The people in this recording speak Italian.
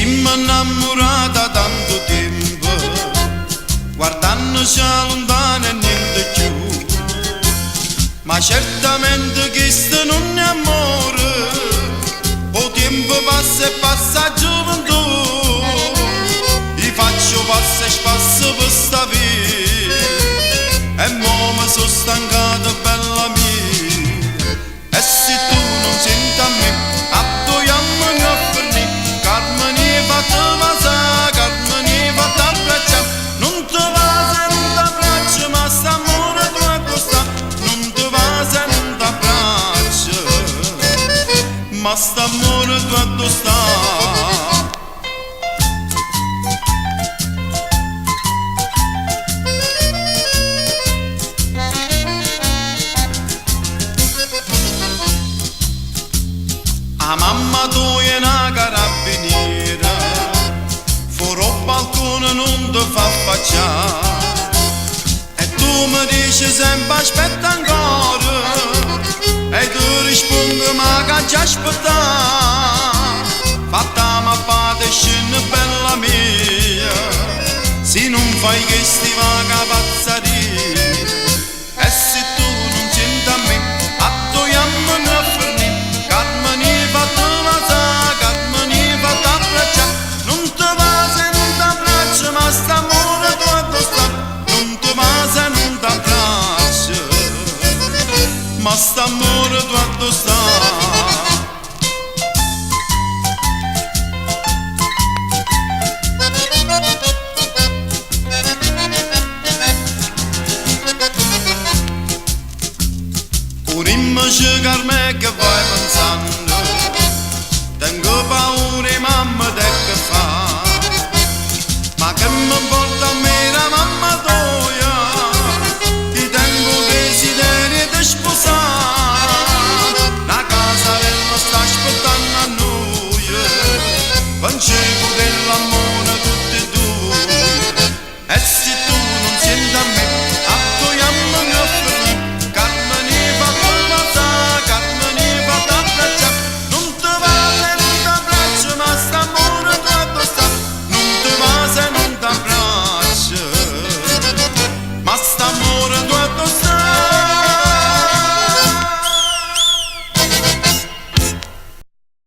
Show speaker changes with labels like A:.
A: Dimmi innamorata tanto tempo, guardandoci lontano e niente più, ma certamente questo non è amore, o tempo passa e passa a gioventù, io faccio passo e spasso per sta vita, e mo mi sono stancato bella mia, e se tu non senti a me, attoiamo ne offrni, Carmine fatta vasa, Carmine fatta abbraccia, non te vasa e non t'abbraccia, ma st'amore tu accosta, non te vasa e non t'abbraccia, ma st'amore tu accosta. A mamma tu è una carabiniera, fuori al balcone non ti fa affacciare, e tu mi dici sempre aspetta ancora, e tu rispondi ma che ci aspettare, fatta ma fate scena bella mia, se non fai questi vaga pazzaria, e se tu non senti a me, attoiamo ne offrni, Carmine fatta vasa, Carmine fatta abbraccia, non te vasa e non t'abbraccia, ma st'amore tu addossa, non te vasa e non t'abbraccia, ma st'amore tu addossa. Urimmaci Carme che vai pensando, tengo paura e mamma te che fa, ma che mi porta a me la mamma tua, ti tengo desiderio di sposare, la casa sta aspettando a noi, pensiamo dell'amore